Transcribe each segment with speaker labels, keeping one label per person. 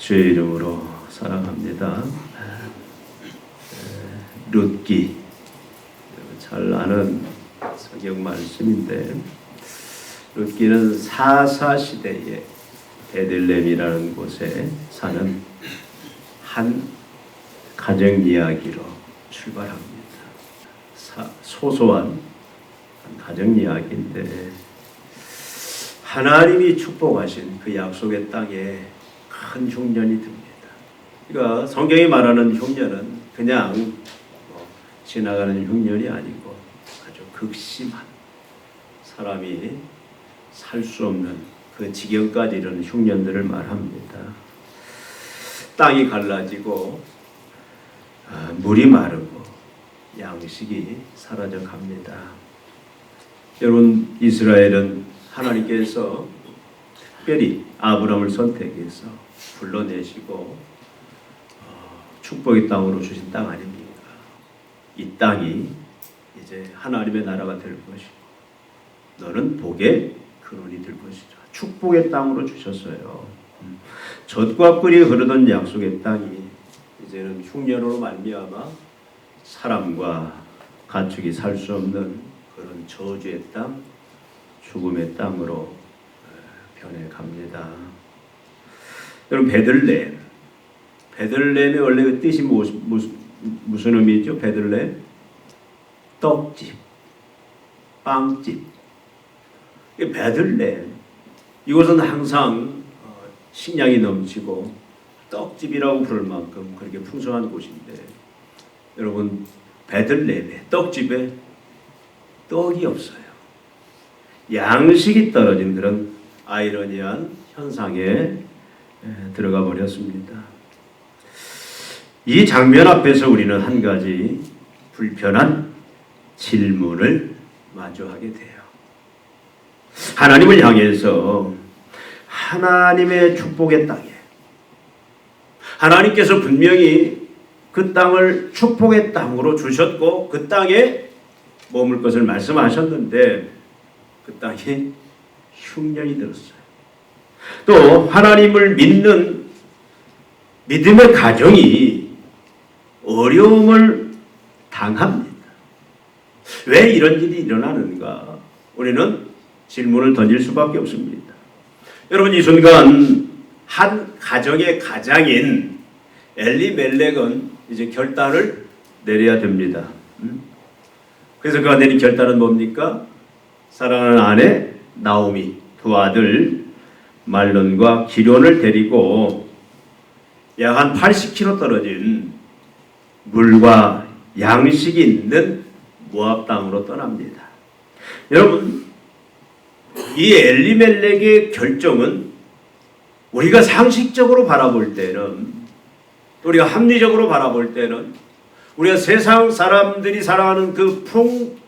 Speaker 1: 주의 이름으로 사랑합니다. 룻기, 잘 아는 성경 말씀인데, 룻기는 사사시대에 베들레헴이라는 곳에 사는 한 가정 이야기로 출발합니다. 소소한 한 가정 이야기인데, 하나님이 축복하신 그 약속의 땅에 큰 흉년이 듭니다. 그러니까 성경이 말하는 흉년은 그냥 지나가는 흉년이 아니고 아주 극심한, 사람이 살 수 없는 그 지경까지 이르는 흉년들을 말합니다. 땅이 갈라지고 물이 마르고 양식이 사라져 갑니다. 여러분, 이스라엘은 하나님께서 특별히 아브라함을 선택해서 불러내시고 축복의 땅으로 주신 땅 아닙니까? 이 땅이 이제 하나님의 나라가 될 것이고 너는 복의 근원이 될 것이다. 축복의 땅으로 주셨어요. 젖과 꿀이 흐르던 약속의 땅이 이제는 흉년으로 말미암아 사람과 가축이 살 수 없는 그런 저주의 땅, 죽음의 땅으로 변해갑니다. 여러분, 베들레헴의 원래 그 뜻이 무슨 의미죠? 베들레헴? 떡집, 빵집. 베들레헴, 이곳은 항상 식량이 넘치고 떡집이라고 부를 만큼 그렇게 풍성한 곳인데, 여러분, 베들레헴의 떡집에 떡이 없어요. 양식이 떨어진 그런 아이러니한 현상에 들어가 버렸습니다. 이 장면 앞에서 우리는 한 가지 불편한 질문을 마주하게 돼요. 하나님을 향해서 하나님의 축복의 땅에, 하나님께서 분명히 그 땅을 축복의 땅으로 주셨고 그 땅에 머물 것을 말씀하셨는데 그 땅에 흉년이 들었어요. 또 하나님을 믿는 믿음의 가정이 어려움을 당합니다. 왜 이런 일이 일어나는가? 우리는 질문을 던질 수밖에 없습니다. 여러분, 이 순간 한 가정의 가장인 엘리멜렉은 이제 결단을 내려야 됩니다. 그래서 그가 내린 결단은 뭡니까? 사랑하는 아내 나오미, 두 아들 말론과 기론을 데리고 약 한 80km 떨어진 물과 양식이 있는 모압 땅으로 떠납니다. 여러분, 이 엘리멜렉의 결정은 우리가 상식적으로 바라볼 때는, 우리가 합리적으로 바라볼 때는, 우리가 세상 사람들이 살아가는 그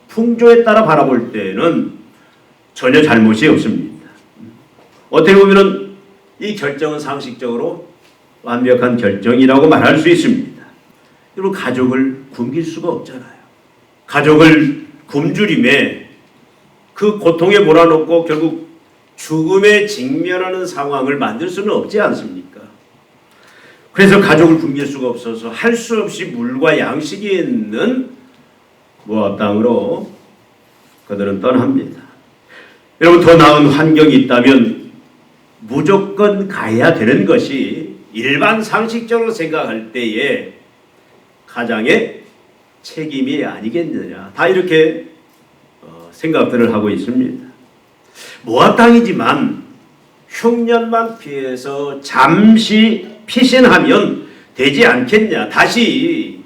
Speaker 1: 풍조에 따라 바라볼 때는 전혀 잘못이 없습니다. 어떻게 보면 이 결정은 상식적으로 완벽한 결정이라고 말할 수 있습니다. 여러분, 가족을 굶길 수가 없잖아요. 가족을 굶주림에 그 고통에 몰아넣고 결국 죽음에 직면하는 상황을 만들 수는 없지 않습니까? 그래서 가족을 굶길 수가 없어서 할 수 없이 물과 양식이 있는 모압 땅으로 그들은 떠납니다. 여러분, 더 나은 환경이 있다면 무조건 가야 되는 것이 일반 상식적으로 생각할 때에 가장의 책임이 아니겠느냐, 다 이렇게 생각들을 하고 있습니다. 모압 땅이지만 흉년만 피해서 잠시 피신하면 되지 않겠냐, 다시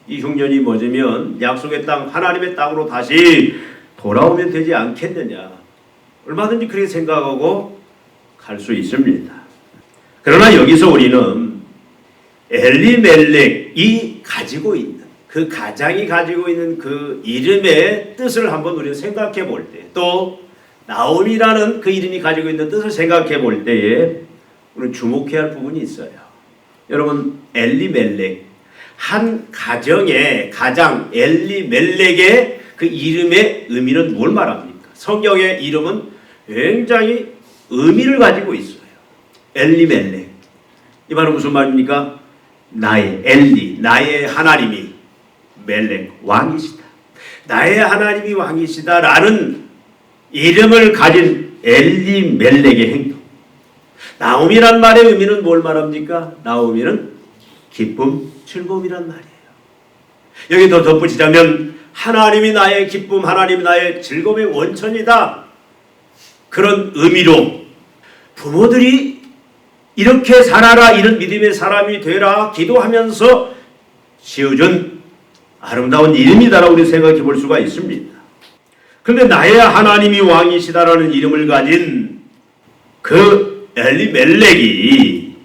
Speaker 1: 이 흉년이 멎으면 약속의 땅, 하나님의 땅으로 다시 돌아오면 되지 않겠느냐, 얼마든지 그렇게 생각하고 갈 수 있습니다. 그러나 여기서 우리는 엘리멜렉이 가지고 있는, 그 가장이 가지고 있는 그 이름의 뜻을 한번 우리가 생각해 볼 때, 또 나오미라는 그 이름이 가지고 있는 뜻을 생각해 볼 때에 우리는 주목해야 할 부분이 있어요. 여러분, 엘리멜렉, 한 가정의 가장 엘리멜렉의 그 이름의 의미는 뭘 말합니까? 성경의 이름은 굉장히 의미를 가지고 있어요. 엘리멜렉, 이 말은 무슨 말입니까? 나의 엘리, 나의 하나님이 멜렉 왕이시다. 나의 하나님이 왕이시다라는 이름을 가진 엘리 멜렉의 행동. 나오미란 말의 의미는 뭘 말합니까? 나오미는 기쁨, 즐거움이란 말이에요. 여기 더 덧붙이자면 하나님이 나의 기쁨, 하나님이 나의 즐거움의 원천이다. 그런 의미로 부모들이 이렇게 살아라, 이런 믿음의 사람이 되라 기도하면서 지어준 아름다운 이름이다라고 우리 생각해 볼 수가 있습니다. 그런데 나의 하나님이 왕이시다라는 이름을 가진 그 엘리멜렉이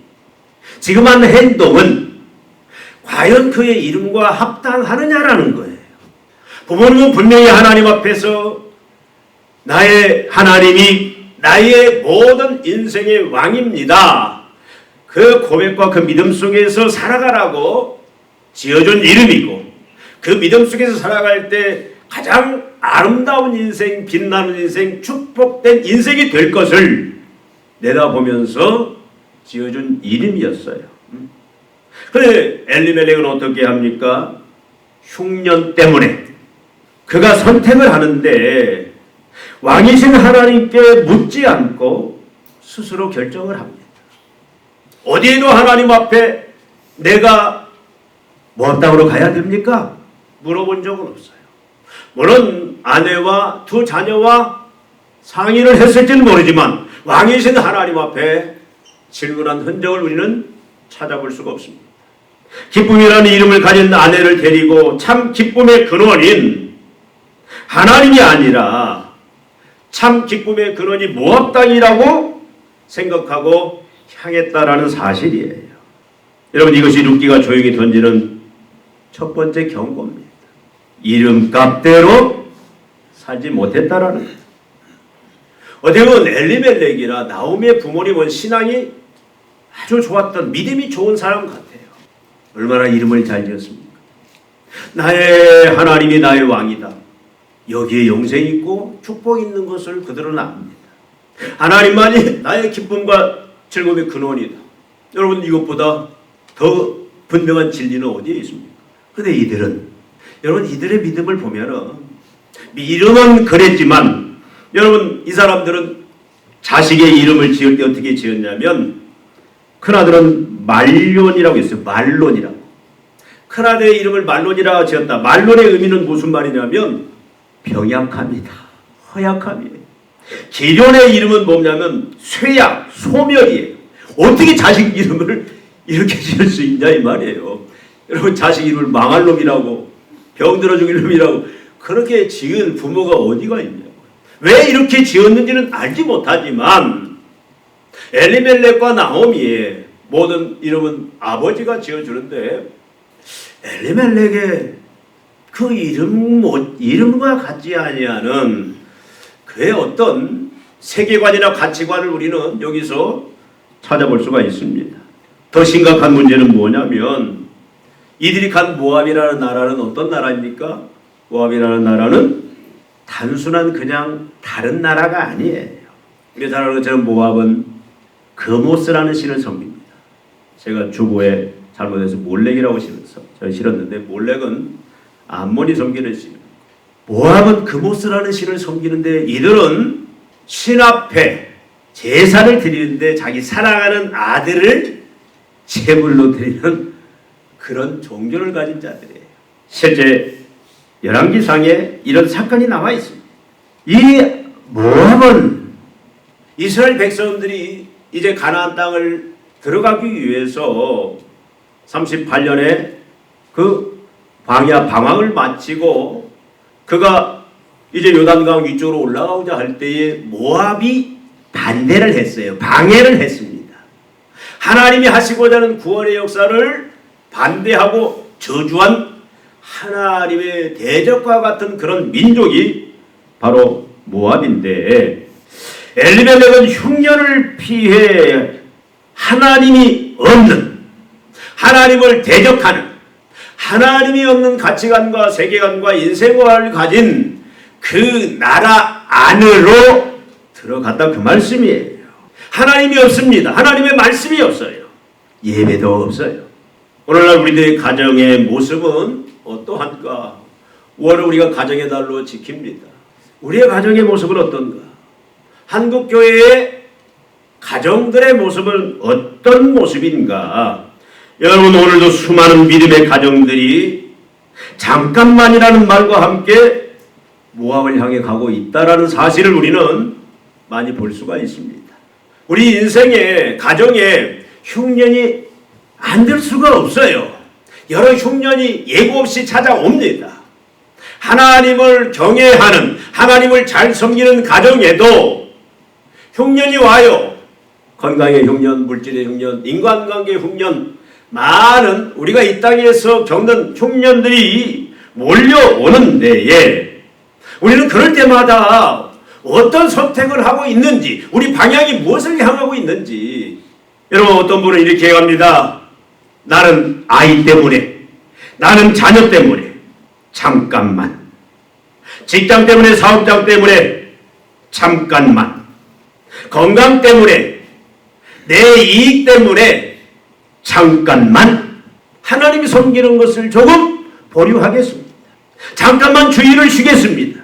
Speaker 1: 지금 한 행동은 과연 그의 이름과 합당하느냐라는 거예요. 부모님은 분명히 하나님 앞에서 나의 하나님이 나의 모든 인생의 왕입니다. 그 고백과 그 믿음 속에서 살아가라고 지어준 이름이고, 그 믿음 속에서 살아갈 때 가장 아름다운 인생, 빛나는 인생, 축복된 인생이 될 것을 내다보면서 지어준 이름이었어요. 그런데 엘리멜렉은 어떻게 합니까? 흉년 때문에 그가 선택을 하는데 왕이신 하나님께 묻지 않고 스스로 결정을 합니다. 어디에도 하나님 앞에 내가 뭐 땅으로 가야 됩니까? 물어본 적은 없어요. 물론 아내와 두 자녀와 상의를 했을지는 모르지만 왕이신 하나님 앞에 질문한 흔적을 우리는 찾아볼 수가 없습니다. 기쁨이라는 이름을 가진 아내를 데리고 참 기쁨의 근원인 하나님이 아니라 참 기쁨의 근원이 모압 땅이라고 생각하고 향했다라는 사실이에요. 여러분, 이것이 룻기가 조용히 던지는 첫 번째 경고입니다. 이름값대로 살지 못했다라는 거예요. 어떻게 보면 엘리멜렉이나 나오미의 부모님은 신앙이 아주 좋았던, 믿음이 좋은 사람 같아요. 얼마나 이름을 잘 지었습니까? 나의 하나님이 나의 왕이다. 여기에 영생이 있고 축복이 있는 것을 그들은 압니다. 하나님만이 나의 기쁨과 즐거움의 근원이다. 여러분, 이것보다 더 분명한 진리는 어디에 있습니까? 그런데 여러분, 이들의 믿음을 보면은, 이름은 그랬지만, 여러분, 이 사람들은 자식의 이름을 지을 때 어떻게 지었냐면, 큰아들은 말론이라고 했어요. 말론이라고. 큰아들의 이름을 말론이라고 지었다. 말론의 의미는 무슨 말이냐면 병약합니다. 허약함이에요. 기련의 이름은 뭐냐면 쇠약, 소멸이에요. 어떻게 자식 이름을 이렇게 지을 수 있냐 이 말이에요. 여러분, 자식 이름을 망할 놈이라고, 병들어 죽일 놈이라고 그렇게 지은 부모가 어디가 있냐고. 왜 이렇게 지었는지는 알지 못하지만 엘리멜렉과 나오미의 모든 이름은 아버지가 지어주는데 엘리멜렉의 그 이름과 같지 아니하는 그의 어떤 세계관이나 가치관을 우리는 여기서 찾아볼 수가 있습니다. 더 심각한 문제는 뭐냐면 이들이 간 모압이라는 나라는 어떤 나라입니까? 모압이라는 나라는 단순한 그냥 다른 나라가 아니에요. 우리가 잘 아는 것처럼 모압은 그모스라는 신을 섬깁니다. 제가 주보에 잘못해서 몰렉이라고 실었는데 몰렉은 암몬이 섬기는 신입니다. 모압은 그모스라는 신을 섬기는데 이들은 신 앞에 제사를 드리는데 자기 사랑하는 아들을 제물로 드리는 그런 종교를 가진 자들이에요. 실제 열왕기상에 이런 사건이 나와 있습니다. 이 모압은 이스라엘 백성들이 이제 가나안 땅을 들어가기 위해서 38년에 그 광야 방황을 마치고 그가 이제 요단강 위쪽으로 올라가고자 할 때에 모압이 반대를 했어요. 방해를 했습니다. 하나님이 하시고자 하는 구원의 역사를 반대하고 저주한 하나님의 대적과 같은 그런 민족이 바로 모압인데, 엘리멜렉은 흉년을 피해 하나님이 없는, 하나님을 대적하는, 하나님이 없는 가치관과 세계관과 인생관을 가진 그 나라 안으로 들어갔다 그 말씀이에요. 하나님이 없습니다. 하나님의 말씀이 없어요. 예배도 없어요. 오늘날 우리들의 가정의 모습은 어떠한가? 5월을 우리가 가정의 달로 지킵니다. 우리의 가정의 모습은 어떤가? 한국교회의 가정들의 모습은 어떤 모습인가? 여러분, 오늘도 수많은 믿음의 가정들이 잠깐만이라는 말과 함께 모함을 향해 가고 있다라는 사실을 우리는 많이 볼 수가 있습니다. 우리 인생에, 가정에 흉년이 안 들 수가 없어요. 여러 흉년이 예고 없이 찾아옵니다. 하나님을 경외하는, 하나님을 잘 섬기는 가정에도 흉년이 와요. 건강의 흉년, 물질의 흉년, 인간관계의 흉년, 많은 우리가 이 땅에서 겪는 흉년들이 몰려오는 데에 우리는 그럴 때마다 어떤 선택을 하고 있는지, 우리 방향이 무엇을 향하고 있는지. 여러분, 어떤 분은 이렇게 합니다. 나는 아이 때문에, 나는 자녀 때문에, 잠깐만. 직장 때문에, 사업장 때문에, 잠깐만. 건강 때문에, 내 이익 때문에, 잠깐만. 하나님이 섬기는 것을 조금 보류하겠습니다. 잠깐만 주의를 쉬겠습니다.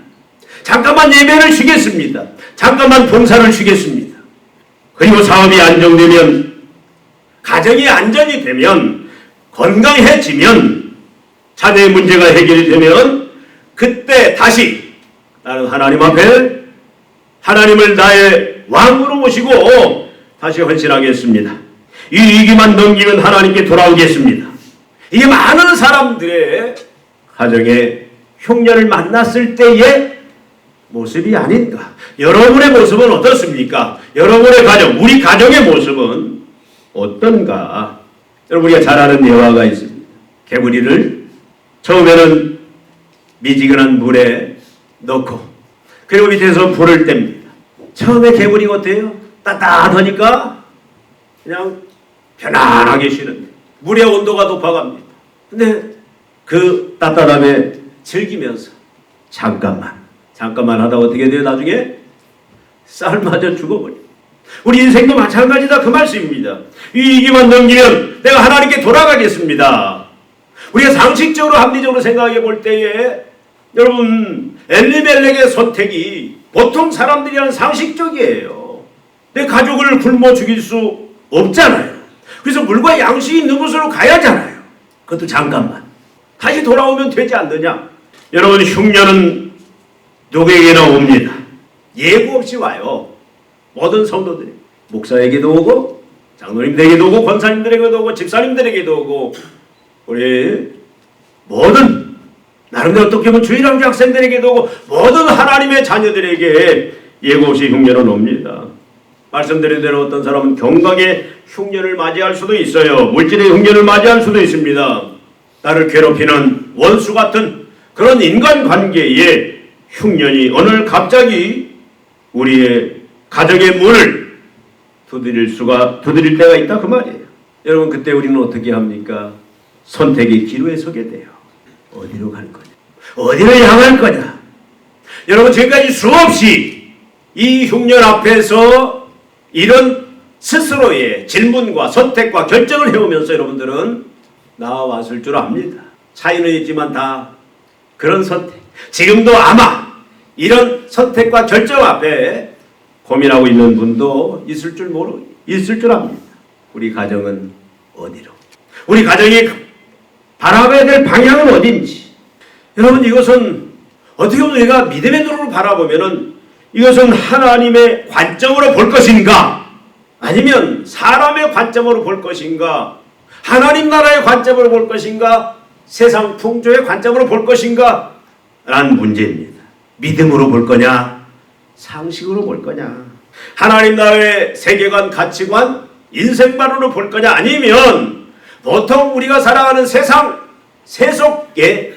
Speaker 1: 잠깐만 예배를 쉬겠습니다. 잠깐만 봉사를 쉬겠습니다. 그리고 사업이 안정되면, 가정이 안정이 되면, 건강해지면, 자녀의 문제가 해결이 되면 그때 다시 나는 하나님 앞에 하나님을 나의 왕으로 모시고 다시 헌신하겠습니다. 이 위기만 넘기면 하나님께 돌아오겠습니다. 이게 많은 사람들의 가정의 흉년을 만났을 때의 모습이 아닌가. 여러분의 모습은 어떻습니까? 여러분의 가정, 우리 가정의 모습은 어떤가? 여러분, 우리가 잘 아는 예화가 있습니다. 개구리를 처음에는 미지근한 물에 넣고 그리고 밑에서 불을 뗍니다. 처음에 개구리가 어때요? 따뜻하니까 그냥 편안하게 쉬는데 물의 온도가 높아갑니다. 근데 그 따뜻함에 즐기면서 잠깐만 하다가 어떻게 돼요? 나중에 삶아져 죽어버려요. 우리 인생도 마찬가지다, 그 말씀입니다. 이 위기만 넘기면 내가 하나님께 돌아가겠습니다. 우리가 상식적으로 합리적으로 생각해 볼 때에 여러분, 엘리멜렉의 선택이 보통 사람들이 하는 상식적이에요. 내 가족을 굶어 죽일 수 없잖아요. 그래서 물과 양식이 있는 곳으로 가야 하잖아요. 그것도 잠깐만. 다시 돌아오면 되지 않느냐? 여러분, 흉년은 누구에게나 옵니다. 예고 없이 와요. 모든 성도들이. 목사에게도 오고, 장로님들에게도 오고, 권사님들에게도 오고, 집사님들에게도 오고, 우리 모든 나름대로 어떻게 보면 주일학교 학생들에게도 오고 모든 하나님의 자녀들에게 예고 없이 흉년은 옵니다. 말씀드린 대로 어떤 사람은 건강의 흉년을 맞이할 수도 있어요. 물질의 흉년을 맞이할 수도 있습니다. 나를 괴롭히는 원수 같은 그런 인간관계에 흉년이 오늘 갑자기 우리의 가정의 문을 두드릴 때가 있다, 그 말이에요. 여러분, 그때 우리는 어떻게 합니까? 선택의 기로에 서게 돼요. 어디로 갈 거냐? 어디로 향할 거냐? 여러분, 지금까지 수없이 이 흉년 앞에서 이런 스스로의 질문과 선택과 결정을 해오면서 여러분들은 나와왔을 줄 압니다. 차이는 있지만 다 그런 선택. 지금도 아마 이런 선택과 결정 앞에 고민하고 있는 분도 있을 줄 압니다. 우리 가정은 어디로? 우리 가정이 바라봐야 될 방향은 어딘지. 여러분, 이것은 어떻게 보면 우리가 믿음의 눈으로 바라보면은 이것은 하나님의 관점으로 볼 것인가? 아니면 사람의 관점으로 볼 것인가? 하나님 나라의 관점으로 볼 것인가? 세상 풍조의 관점으로 볼 것인가? 라는 문제입니다. 믿음으로 볼 거냐? 상식으로 볼 거냐? 하나님 나라의 세계관, 가치관, 인생관으로 볼 거냐? 아니면 보통 우리가 살아가는 세상, 세속의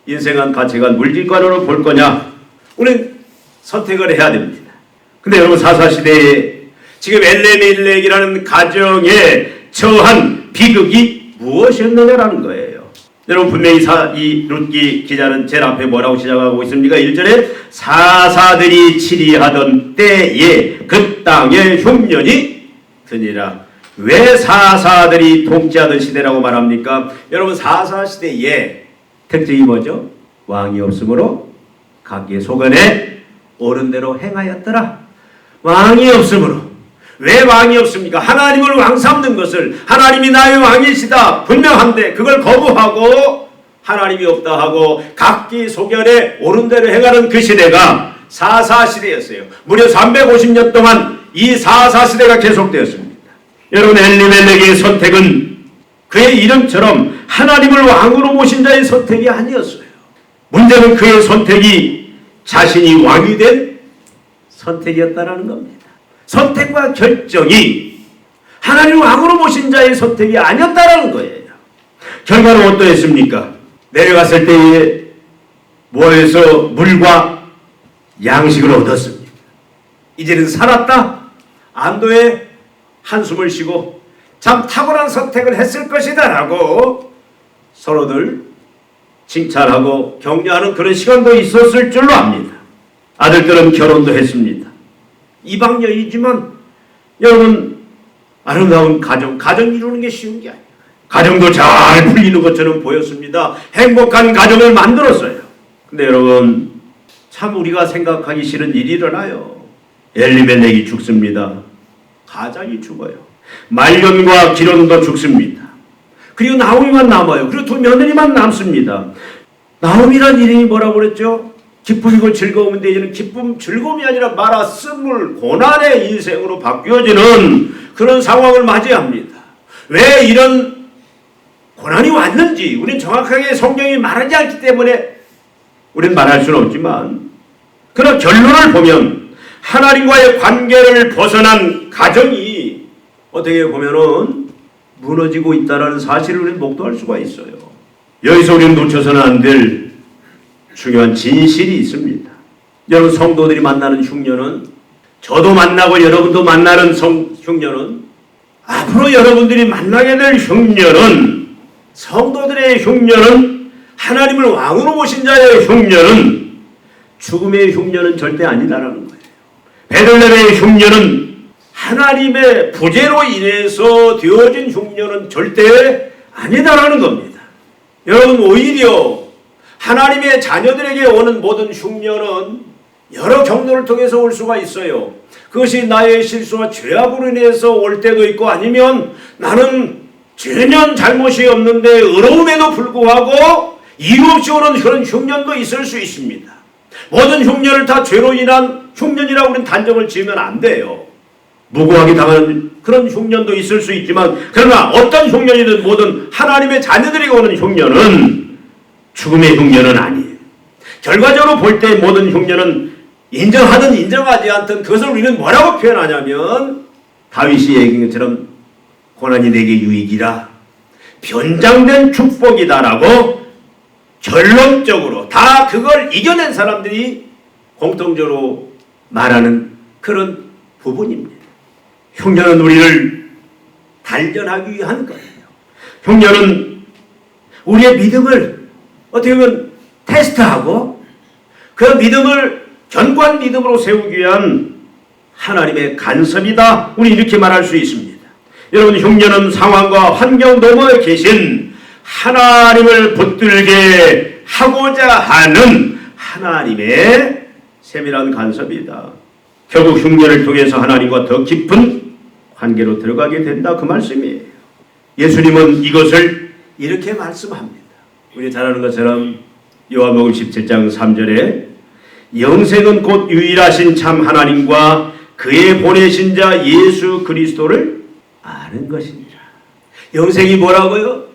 Speaker 1: 인생관, 가치관, 물질관으로 볼 거냐? 우리는 선택을 해야 됩니다. 근데 여러분, 사사시대에 지금 엘레멜렉이라는 가정에 처한 비극이 무엇이었느냐라는 거예요. 여러분, 분명히 이 룻기 기자는 제일 앞에 뭐라고 시작하고 있습니까? 1절에 사사들이 치리하던 때에 그 땅에 흉년이 드니라. 왜 사사들이 통치하던 시대라고 말합니까? 여러분, 사사 시대의 특징이 뭐죠? 왕이 없으므로 각기 소견에 옳은 대로 행하였더라. 왕이 없으므로. 왜 왕이 없습니까? 하나님을 왕 삼는 것을, 하나님이 나의 왕이시다 분명한데 그걸 거부하고 하나님이 없다 하고 각기 소견에 옳은 대로 행하는 그 시대가 사사시대였어요. 무려 350년 동안 이 사사시대가 계속되었습니다. 여러분, 엘리멜렉의 선택은 그의 이름처럼 하나님을 왕으로 모신 자의 선택이 아니었어요. 문제는 그의 선택이 자신이 왕이 된 선택이었다는 겁니다. 선택과 결정이 하나님 왕으로 모신 자의 선택이 아니었다는 거예요. 결과는 어떠했습니까? 내려갔을 때에 모에서 물과 양식을 얻었습니다. 이제는 살았다. 안도의 한숨을 쉬고 참 탁월한 선택을 했을 것이다 라고 서로들 칭찬하고 격려하는 그런 시간도 있었을 줄로 압니다. 아들들은 결혼도 했습니다. 이방여이지만 여러분, 아름다운 가정 이루는 게 쉬운 게 아니에요. 가정도 잘 풀리는 것처럼 보였습니다. 행복한 가정을 만들었어요. 근데 여러분, 참 우리가 생각하기 싫은 일이 일어나요. 엘리멜렉이 죽습니다. 가장이 죽어요. 말년과 기론도 죽습니다. 그리고 나오미만 남아요. 그리고 두 며느리만 남습니다. 나오미란 이름이 뭐라고 그랬죠? 기쁨이고 즐거움인데 이제는 기쁨, 즐거움이 아니라 말았음을 고난의 인생으로 바뀌어지는 그런 상황을 맞이합니다. 왜 이런 고난이 왔는지 우리는 정확하게 성경이 말하지 않기 때문에 우리는 말할 수는 없지만, 그런 결론을 보면 하나님과의 관계를 벗어난 가정이 어떻게 보면은 무너지고 있다는 사실을 우리는 목도할 수가 있어요. 여기서 우리는 놓쳐서는 안 될 중요한 진실이 있습니다. 여러분, 성도들이 만나는 흉년은, 저도 만나고 여러분도 만나는 흉년은, 앞으로 여러분들이 만나게 될 흉년은, 성도들의 흉년은, 하나님을 왕으로 모신 자의 흉년은, 죽음의 흉년은 절대 아니다라는 거예요. 베들레헴의 흉년은 하나님의 부재로 인해서 되어진 흉년은 절대 아니다라는 겁니다. 여러분, 오히려 하나님의 자녀들에게 오는 모든 흉년은 여러 경로를 통해서 올 수가 있어요. 그것이 나의 실수와 죄악으로 인해서 올 때도 있고, 아니면 나는 전혀 잘못이 없는데 의로움에도 불구하고 이유 없이 오는 그런 흉년도 있을 수 있습니다. 모든 흉년을 다 죄로 인한 흉년이라고 우리는 단정을 지으면 안 돼요. 무고하게 당하는 그런 흉년도 있을 수 있지만, 그러나 어떤 흉년이든 모든 하나님의 자녀들에게 오는 흉년은 죽음의 흉년은 아니에요. 결과적으로 볼 때 모든 흉년은 인정하든 인정하지 않든 그것을 우리는 뭐라고 표현하냐면, 다윗이 얘기한 것처럼 고난이 내게 유익이라, 변장된 축복이다라고 결론적으로 다 그걸 이겨낸 사람들이 공통적으로 말하는 그런 부분입니다. 흉년은 우리를 단련하기 위한 거예요. 흉년은 우리의 믿음을 어떻게 보면 테스트하고 그 믿음을 견고한 믿음으로 세우기 위한 하나님의 간섭이다. 우리 이렇게 말할 수 있습니다. 여러분, 흉년은 상황과 환경 너머에 계신 하나님을 붙들게 하고자 하는 하나님의 세밀한 간섭이다. 결국 흉년을 통해서 하나님과 더 깊은 관계로 들어가게 된다, 그 말씀이에요. 예수님은 이것을 이렇게 말씀합니다. 우리 잘 아는 것처럼 요한복음 17장 3절에 영생은 곧 유일하신 참 하나님과 그의 보내신 자 예수 그리스도를 아는 것이니라. 영생이 뭐라고요?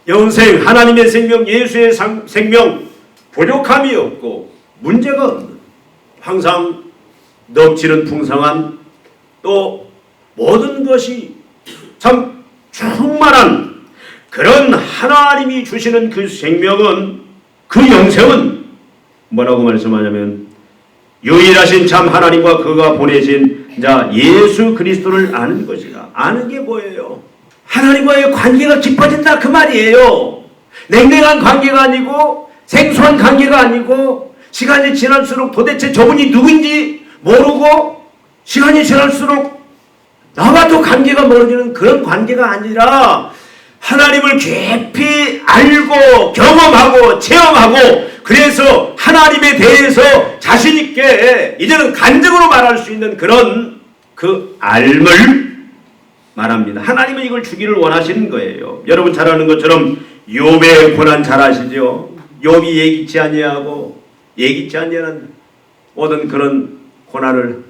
Speaker 1: 영생, 하나님의 생명, 예수의 생명, 부족함이 없고 문제가 없는, 항상 넘치는 풍성한, 또 모든 것이 참 충만한 그런 하나님이 주시는 그 생명은, 그 영생은 뭐라고 말씀하냐면 유일하신 참 하나님과 그가 보내신 자 예수 그리스도를 아는 것이다. 아는 게 뭐예요? 하나님과의 관계가 깊어진다, 그 말이에요. 냉랭한 관계가 아니고 생소한 관계가 아니고, 시간이 지날수록 도대체 저분이 누구인지 모르고, 시간이 지날수록 나와도 관계가 멀어지는 그런 관계가 아니라 하나님을 깊이 알고 경험하고 체험하고 그래서 하나님에 대해서 자신 있게 이제는 간증으로 말할 수 있는 그런 그 알을 말합니다. 하나님은 이걸 주기를 원하시는 거예요. 여러분 잘 아는 것처럼 욥의 고난 잘 아시죠? 욥이 예기치 아니하고 예기치 아니하는 모든 그런 고난을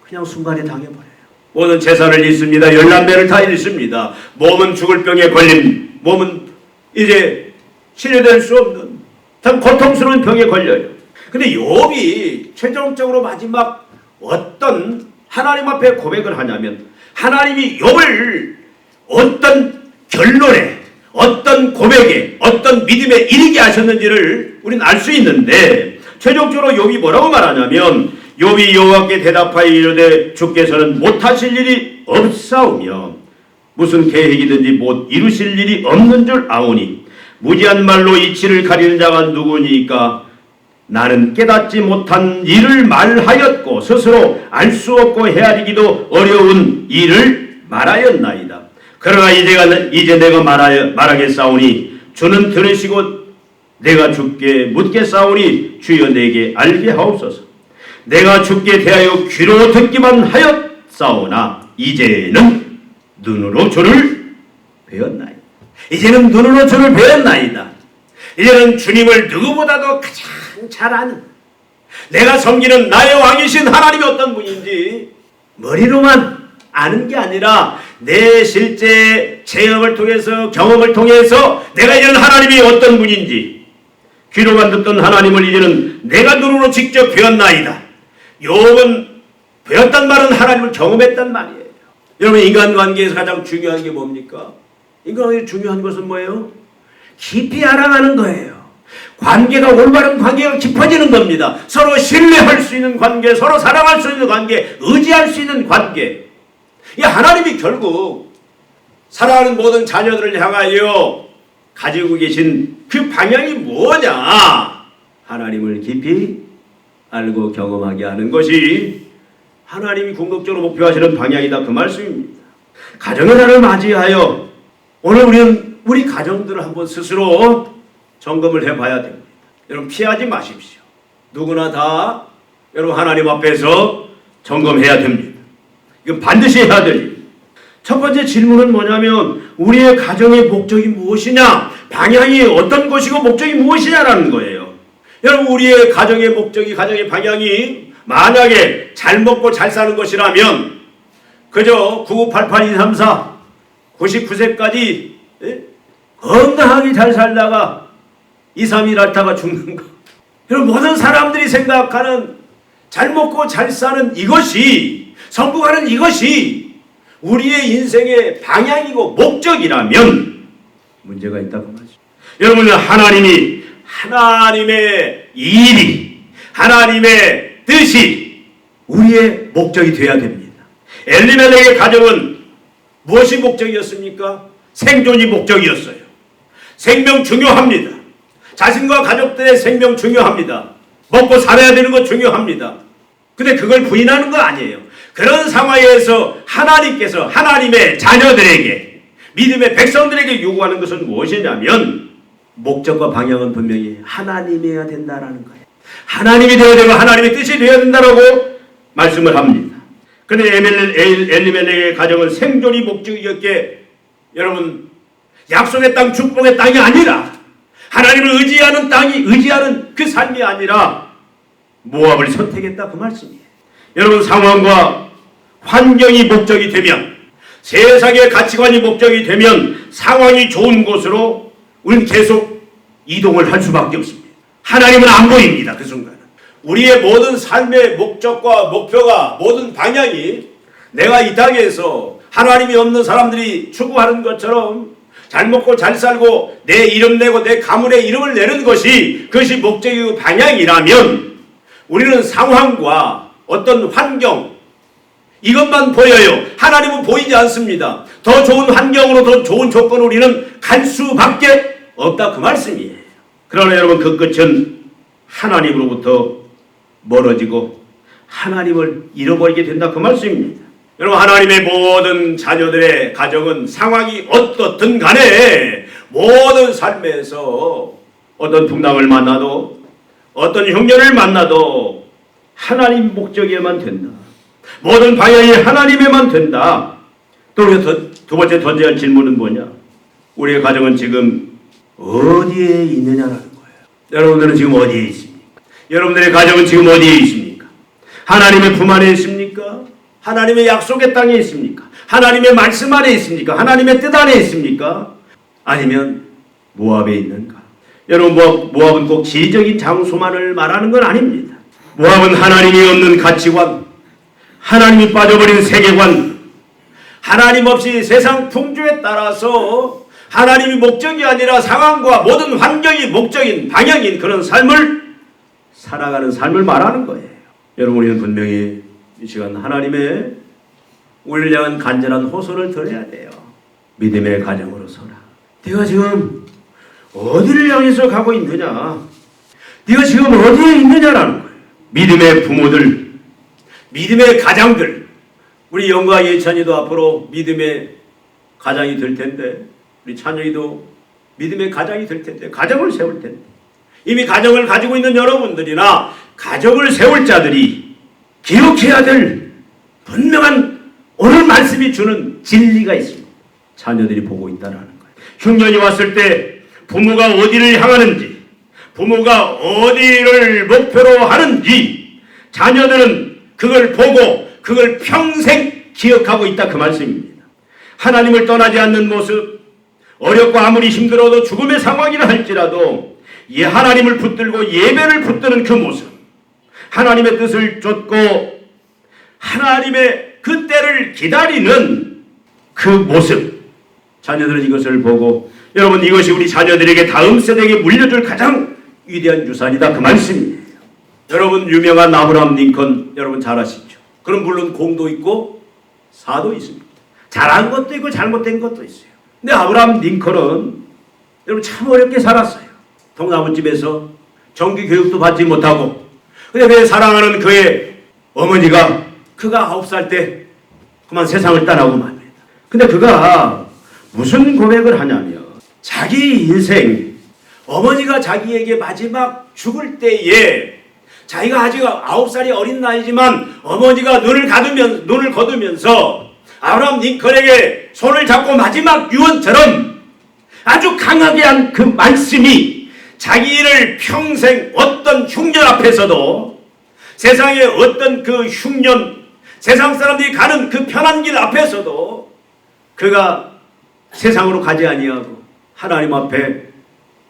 Speaker 1: 그냥 순간에 당해버려요. 모든 재산을 잃습니다. 11배를 다 잃습니다. 몸은 죽을 병에 걸림, 몸은 이제 치료될 수 없는 참 고통스러운 병에 걸려요. 근데 욥이 최종적으로 마지막 어떤 하나님 앞에 고백을 하냐면 하나님이 욥을 어떤 결론에 어떤 고백에 어떤 믿음에 이르게 하셨는지를 우리는 알 수 있는데 최종적으로 욥이 뭐라고 말하냐면 욥이 여호와께 대답하여 이르되 주께서는 못하실 일이 없사오며 무슨 계획이든지 못 이루실 일이 없는 줄 아오니 무지한 말로 이치를 가리는 자가 누구니까 나는 깨닫지 못한 일을 말하였고 스스로 알 수 없고 헤아리기도 어려운 일을 말하였나이다. 그러나 이제 내가 말하겠사오니 주는 들으시고 내가 주께 묻겠사오니 주여 내게 알게 하옵소서. 내가 주께 대하여 귀로 듣기만 하였사오나 이제는 눈으로 주를 배웠나이다. 이제는 눈으로 주를 배웠나이다. 이제는 주님을 누구보다도 가장 잘 아는 내가 섬기는 나의 왕이신 하나님이 어떤 분인지 머리로만 아는 게 아니라 내 실제 체험을 통해서 경험을 통해서 내가 이제는 하나님이 어떤 분인지 귀로만 듣던 하나님을 이제는 내가 눈으로 직접 배웠나이다. 욥은 배웠단 말은 하나님을 경험했단 말이에요. 여러분 인간관계에서 가장 중요한 게 뭡니까? 인간관계에서 중요한 것은 뭐예요? 깊이 알아가는 거예요. 관계가 올바른 관계가 깊어지는 겁니다. 서로 신뢰할 수 있는 관계, 서로 사랑할 수 있는 관계, 의지할 수 있는 관계. 이 하나님이 결국 사랑하는 모든 자녀들을 향하여 가지고 계신 그 방향이 뭐냐? 하나님을 깊이 알고 경험하게 하는 것이 하나님이 궁극적으로 목표하시는 방향이다 그 말씀입니다. 가정의 날을 맞이하여 오늘 우리는 우리 가정들을 한번 스스로 점검을 해봐야 됩니다. 여러분 피하지 마십시오. 누구나 다 여러분 하나님 앞에서 점검해야 됩니다. 이건 반드시 해야 될 일입니다. 첫 번째 질문은 뭐냐면 우리의 가정의 목적이 무엇이냐? 방향이 어떤 것이고 목적이 무엇이냐라는 거예요. 여러분 우리의 가정의 목적이 가정의 방향이 만약에 잘 먹고 잘 사는 것이라면 그저 9988-234 99세까지 건강하게 잘 살다가 2, 3일 앓다가 죽는 것. 여러분 모든 사람들이 생각하는 잘 먹고 잘 사는 이것이 성공하는 이것이 우리의 인생의 방향이고 목적이라면 문제가 있다고 말이죠. 여러분 하나님의 일이 하나님의 뜻이 우리의 목적이 되어야 됩니다. 엘리멜렉의 가정은 무엇이 목적이었습니까? 생존이 목적이었어요. 생명 중요합니다. 자신과 가족들의 생명 중요합니다. 먹고 살아야 되는 것 중요합니다. 근데 그걸 부인하는 거 아니에요. 그런 상황에서 하나님께서 하나님의 자녀들에게 믿음의 백성들에게 요구하는 것은 무엇이냐면 목적과 방향은 분명히 하나님이어야 된다라는 거예요. 하나님이 되어야 되고 하나님의 뜻이 되어야 된다라고 말씀을 합니다. 그런데 엘리멜렉의 가정은 생존이 목적이었기에 여러분 약속의 땅 축복의 땅이 아니라 하나님을 의지하는 그 삶이 아니라 모압을 선택했다 그 말씀이에요. 여러분 상황과 환경이 목적이 되면 세상의 가치관이 목적이 되면 상황이 좋은 곳으로 우리는 계속 이동을 할 수밖에 없습니다. 하나님은 안 보입니다. 그 순간은. 우리의 모든 삶의 목적과 목표가 모든 방향이 내가 이 땅에서 하나님이 없는 사람들이 추구하는 것처럼 잘 먹고 잘 살고 내 이름 내고 내 가문의 이름을 내는 것이 그것이 목적이고 방향이라면 우리는 상황과 어떤 환경 이것만 보여요. 하나님은 보이지 않습니다. 더 좋은 환경으로 더 좋은 조건으로 우리는 갈 수밖에 없다 그 말씀이에요. 그러나 여러분 그 끝은 하나님으로부터 멀어지고 하나님을 잃어버리게 된다 그 말씀입니다. 여러분, 하나님의 모든 자녀들의 가정은 상황이 어떻든 간에 모든 삶에서 어떤 풍랑을 만나도 어떤 흉년을 만나도 하나님 목적에만 된다. 모든 방향이 하나님에만 된다. 또 우리가 두 번째 던져야 할 질문은 뭐냐? 우리의 가정은 지금 어디에 있느냐라는 거예요. 여러분들은 지금 어디에 있습니까? 여러분들의 가정은 지금 어디에 있습니까? 하나님의 품 안에 있습니까? 하나님의 약속의 땅에 있습니까? 하나님의 말씀 안에 있습니까? 하나님의 뜻 안에 있습니까? 아니면 모압에 있는가? 여러분, 모압은 꼭 지리적인 장소만을 말하는 건 아닙니다. 모압은 하나님이 없는 가치관, 하나님이 빠져버린 세계관, 하나님 없이 세상 풍조에 따라서 하나님이 목적이 아니라 상황과 모든 환경이 목적인 방향인 그런 삶을 살아가는 삶을 말하는 거예요. 여러분, 우리는 분명히 이 시간 하나님의 우리를 향한 간절한 호소를 들어야 돼요. 믿음의 가정으로 서라. 네가 지금 어디를 향해서 가고 있느냐? 네가 지금 어디에 있느냐라는 거예요. 믿음의 부모들, 믿음의 가장들, 우리 영과 예찬이도 앞으로 믿음의 가장이 될 텐데, 우리 찬영이도 믿음의 가장이 될 텐데, 가정을 세울 텐데, 이미 가정을 가지고 있는 여러분들이나 가정을 세울 자들이 기억해야 될 분명한 오늘 말씀이 주는 진리가 있습니다. 자녀들이 보고 있다는 거예요. 흉년이 왔을 때 부모가 어디를 향하는지, 부모가 어디를 목표로 하는지 자녀들은 그걸 보고 그걸 평생 기억하고 있다, 그 말씀입니다. 하나님을 떠나지 않는 모습, 어렵고 아무리 힘들어도 죽음의 상황이라 할지라도 하나님을 붙들고 예배를 붙드는 그 모습, 하나님의 뜻을 쫓고 하나님의 그 때를 기다리는 그 모습, 자녀들은 이것을 보고, 여러분, 이것이 우리 자녀들에게 다음 세대에게 물려줄 가장 위대한 유산이다, 그 말씀이에요. 여러분, 유명한 아브라함 링컨 여러분 잘 아시죠? 그럼 물론 공도 있고 사도 있습니다. 잘한 것도 있고 잘못된 것도 있어요. 근데 아브라함 링컨은 여러분 참 어렵게 살았어요. 통나무집에서 정규 교육도 받지 못하고, 근데 그 사랑하는 그의 어머니가 그가 9살 때 그만 세상을 떠나고 맙니다. 근데 그가 무슨 고백을 하냐면, 자기 인생, 어머니가 자기에게 마지막 죽을 때에 자기가 아직 9살이 어린 나이지만 어머니가 눈을 거두면서 아브라함 링컨에게 손을 잡고 마지막 유언처럼 아주 강하게 한 그 말씀이 자기를 평생 어떤 흉년 앞에서도, 세상의 어떤 그 흉년, 세상 사람들이 가는 그 편한 길 앞에서도 그가 세상으로 가지 아니하고 하나님 앞에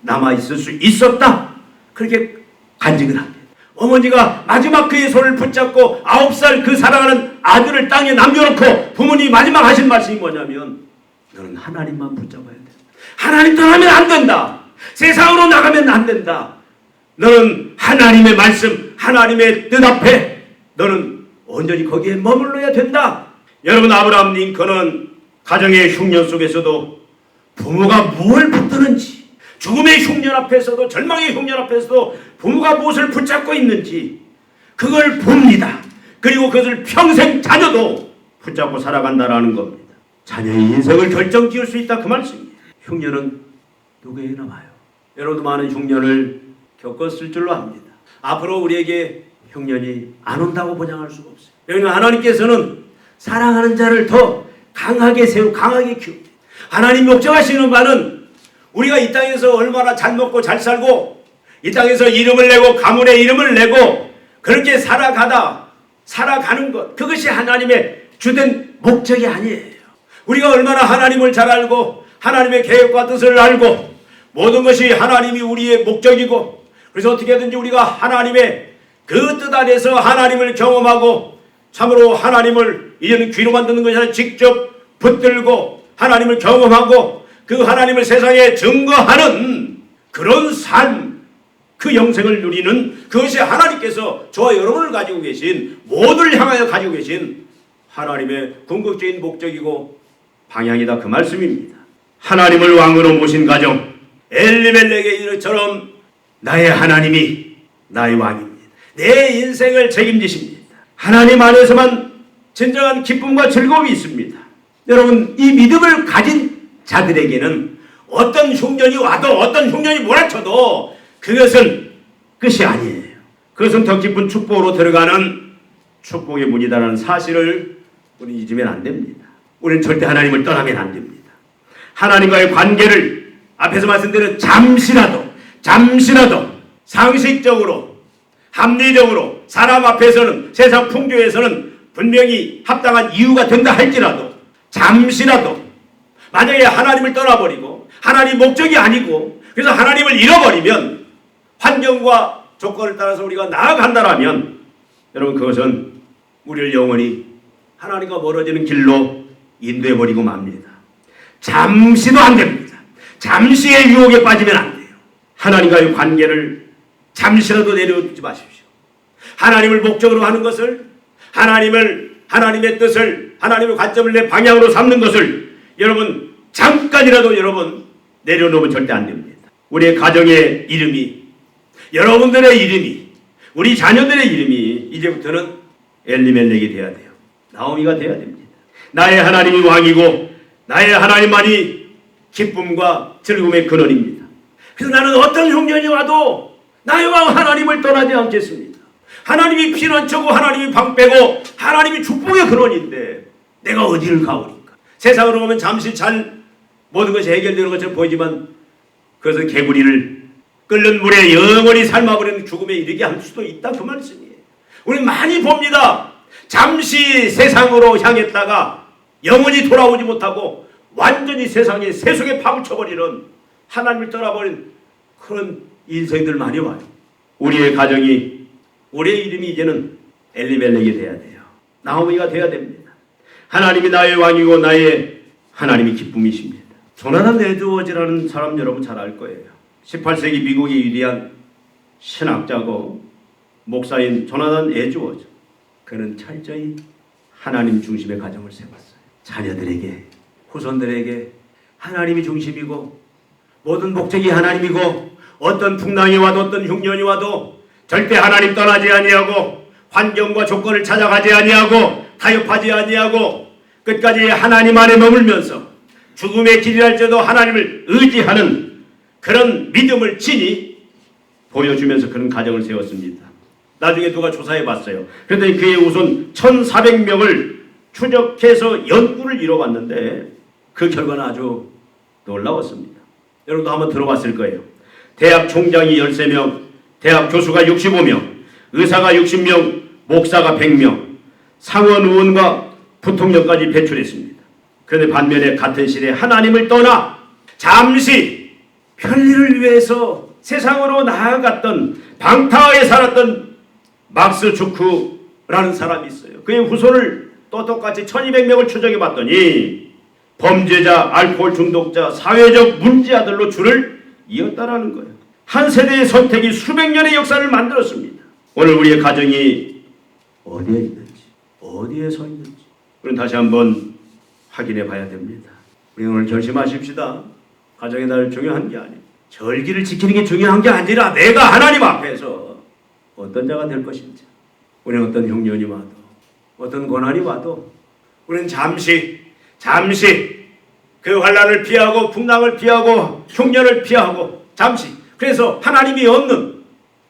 Speaker 1: 남아있을 수 있었다, 그렇게 간증을 합니다. 어머니가 마지막 그의 손을 붙잡고 9살 그 사랑하는 아들을 땅에 남겨놓고 부모님이 마지막 하신 말씀이 뭐냐면, 너는 하나님만 붙잡아야 돼. 하나님 떠나면 안 된다. 세상으로 나가면 안 된다. 너는 하나님의 말씀, 하나님의 뜻 앞에 너는 온전히 거기에 머물러야 된다. 여러분, 아브라함 링컨은 가정의 흉년 속에서도 부모가 무엇을 붙드는지, 죽음의 흉년 앞에서도, 절망의 흉년 앞에서도 부모가 무엇을 붙잡고 있는지 그걸 봅니다. 그리고 그것을 평생 자녀도 붙잡고 살아간다라는 겁니다. 자녀의 인생을 결정지을 수 있다, 그 말씀이에요. 흉년은 누구에게나 와요. 여러분도 많은 흉년을 겪었을 줄로 압니다. 앞으로 우리에게 흉년이 안 온다고 보장할 수가 없어요. 왜냐하면 하나님께서는 사랑하는 자를 더 강하게 강하게 키웁니다. 하나님 목적하시는 바는 우리가 이 땅에서 얼마나 잘 먹고 잘 살고 이 땅에서 이름을 내고 가문의 이름을 내고 그렇게 살아가는 것, 그것이 하나님의 주된 목적이 아니에요. 우리가 얼마나 하나님을 잘 알고 하나님의 계획과 뜻을 알고 모든 것이 하나님이 우리의 목적이고, 그래서 어떻게든지 우리가 하나님의 그 뜻 안에서 하나님을 경험하고 참으로 하나님을 이제는 귀로만 듣는 것이 아니라 직접 붙들고 하나님을 경험하고 그 하나님을 세상에 증거하는 그런 삶, 그 영생을 누리는, 그것이 하나님께서 저와 여러분을 가지고 계신, 모두를 향하여 가지고 계신 하나님의 궁극적인 목적이고 방향이다, 그 말씀입니다. 하나님을 왕으로 모신 가정, 엘리멜렉의 일처럼 나의 하나님이 나의 왕입니다. 내 인생을 책임지십니다. 하나님 안에서만 진정한 기쁨과 즐거움이 있습니다. 여러분, 이 믿음을 가진 자들에게는 어떤 흉년이 와도 어떤 흉년이 몰아쳐도 그것은 끝이 아니에요. 그것은 더 깊은 축복으로 들어가는 축복의 문이다라는 사실을 우리는 잊으면 안 됩니다. 우리는 절대 하나님을 떠나면 안 됩니다. 하나님과의 관계를 앞에서 말씀드린 잠시라도 상식적으로 합리적으로 사람 앞에서는 세상 풍조에서는 분명히 합당한 이유가 된다 할지라도 잠시라도 만약에 하나님을 떠나버리고 하나님 목적이 아니고 그래서 하나님을 잃어버리면 환경과 조건을 따라서 우리가 나아간다라면 여러분 그것은 우리를 영원히 하나님과 멀어지는 길로 인도해버리고 맙니다. 잠시도 안 됩니다. 잠시의 유혹에 빠지면 안 돼요. 하나님과의 관계를 잠시라도 내려두지 마십시오. 하나님을 목적으로 하는 것을 하나님의 뜻을 하나님의 관점을 내 방향으로 삼는 것을 여러분 잠깐이라도 여러분 내려놓으면 절대 안 됩니다. 우리의 가정의 이름이 여러분들의 이름이 우리 자녀들의 이름이 이제부터는 엘리멜렉이 돼야 돼요. 나오미가 돼야 됩니다. 나의 하나님이 왕이고 나의 하나님만이 기쁨과 즐거움의 근원입니다. 그래서 나는 어떤 흉년이 와도 나의 왕 하나님을 떠나지 않겠습니다. 하나님이 피난처고 하나님이 방패고 하나님이 축복의 근원인데 내가 어디를 가오리까? 세상으로 보면 잠시 잘 모든 것이 해결되는 것처럼 보이지만 그것은 개구리를 끓는 물에 영원히 삶아버리는 죽음에 이르게 할 수도 있다 그 말씀이에요. 우리는 많이 봅니다. 잠시 세상으로 향했다가 영원히 돌아오지 못하고 완전히 세상의 세속에 파묻혀버리는 하나님을 떠나버린 그런 인생들 많이 와요. 우리의 가정이 우리의 이름이 이제는 엘리멜렉이 돼야 돼요. 나오미가 돼야 됩니다. 하나님이 나의 왕이고 나의 하나님이 기쁨이십니다. 조나단 에드워즈라는 사람 여러분 잘 알 거예요. 18세기 미국의 위대한 신학자고 목사인 조나단 에드워즈. 그는 철저히 하나님 중심의 가정을 세웠어요. 자녀들에게 후손들에게 하나님이 중심이고 모든 목적이 하나님이고 어떤 풍랑이 와도 어떤 흉년이 와도 절대 하나님 떠나지 아니하고 환경과 조건을 찾아가지 아니하고 타협하지 아니하고 끝까지 하나님 안에 머물면서 죽음의 길이랄지라도 하나님을 의지하는 그런 믿음을 친히 보여주면서 그런 가정을 세웠습니다. 나중에 누가 조사해 봤어요. 그런데 그의 우선 1400명을 추적해서 연구를 이뤄봤는데 그 결과는 아주 놀라웠습니다. 여러분도 한번 들어봤을 거예요. 대학 총장이 13명, 대학 교수가 65명, 의사가 60명, 목사가 100명, 상원 의원과 부통령까지 배출했습니다. 그런데 반면에 같은 시대에 하나님을 떠나 잠시 편리를 위해서 세상으로 나아갔던 방탕하게 살았던 막스 주크라는 사람이 있어요. 그의 후손을 또 똑같이 1200명을 추적해 봤더니 범죄자, 알코올 중독자, 사회적 문제아들로 줄을 이었다라는 거예요. 한 세대의 선택이 수백 년의 역사를 만들었습니다. 오늘 우리의 가정이 어디에 있는지, 어디에 서 있는지 우리는 다시 한번 확인해 봐야 됩니다. 우리 오늘 결심하십시다. 가정의 날 중요한 게 아니에요. 절기를 지키는 게 중요한 게 아니라 내가 하나님 앞에서 어떤 자가 될 것인지. 우리는 어떤 흉년이 와도 어떤 고난이 와도 우리는 잠시 그 환난을 피하고 풍랑을 피하고 흉년을 피하고 잠시 그래서 하나님이 없는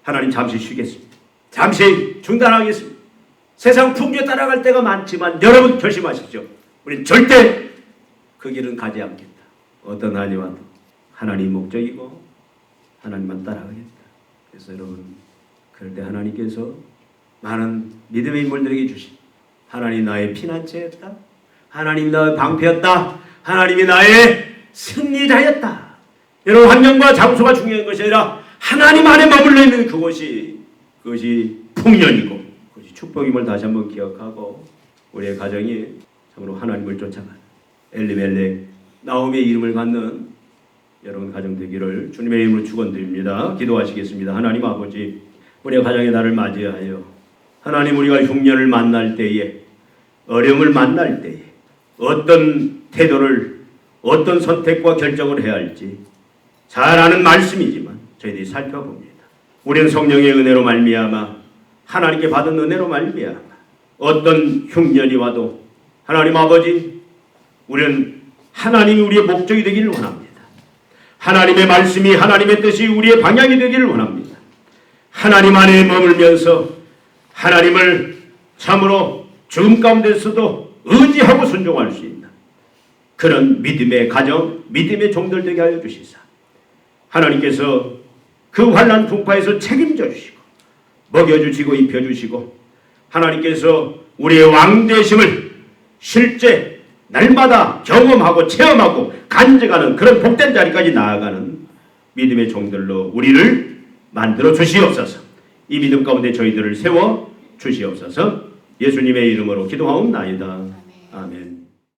Speaker 1: 하나님 잠시 쉬겠습니다. 잠시 중단하겠습니다. 세상 풍조에 따라갈 때가 많지만 여러분 결심하십시오. 우리는 절대 그 길은 가지 않겠다. 어떤 난이 와도 하나님 목적이고 하나님만 따라가겠다. 그래서 여러분 그럴 때 하나님께서 많은 믿음의 인물들에게 주신 하나님 나의 피난처였다. 하나님 나의 방패였다. 하나님이 나의 승리자였다. 여러분 환경과 장소가 중요한 것이 아니라 하나님 안에 머물러 있는 그것이 풍년이고 그것이 축복임을 다시 한번 기억하고 우리의 가정이 참으로 하나님을 쫓아가는 엘리멜렉 나오미의 이름을 갖는 여러분 가정 되기를 주님의 이름으로 축원드립니다. 기도하시겠습니다. 하나님 아버지 우리의 가정의 날을 맞이하여 하나님 우리가 흉년을 만날 때에 어려움을 만날 때에 어떤 태도를 어떤 선택과 결정을 해야 할지 잘 아는 말씀이지만 저희들이 살펴봅니다. 우리는 성령의 은혜로 말미암아 하나님께 받은 은혜로 말미암아 어떤 흉년이 와도 하나님 아버지, 우리는 하나님이 우리의 목적이 되기를 원합니다. 하나님의 말씀이, 하나님의 뜻이 우리의 방향이 되기를 원합니다. 하나님 안에 머물면서 하나님을 참으로 죽음 가운데서도 의지하고 순종할 수 있는 그런 믿음의 가정, 믿음의 종들 되게 하여 주시사 하나님께서 그 환난 풍파에서 책임져 주시고 먹여주시고 입혀주시고 하나님께서 우리의 왕되심을 실제 날마다 경험하고 체험하고 간증하는 그런 복된 자리까지 나아가는 믿음의 종들로 우리를 만들어 주시옵소서. 이 믿음 가운데 저희들을 세워 주시옵소서. 예수님의 이름으로 기도하옵나이다. 아멘.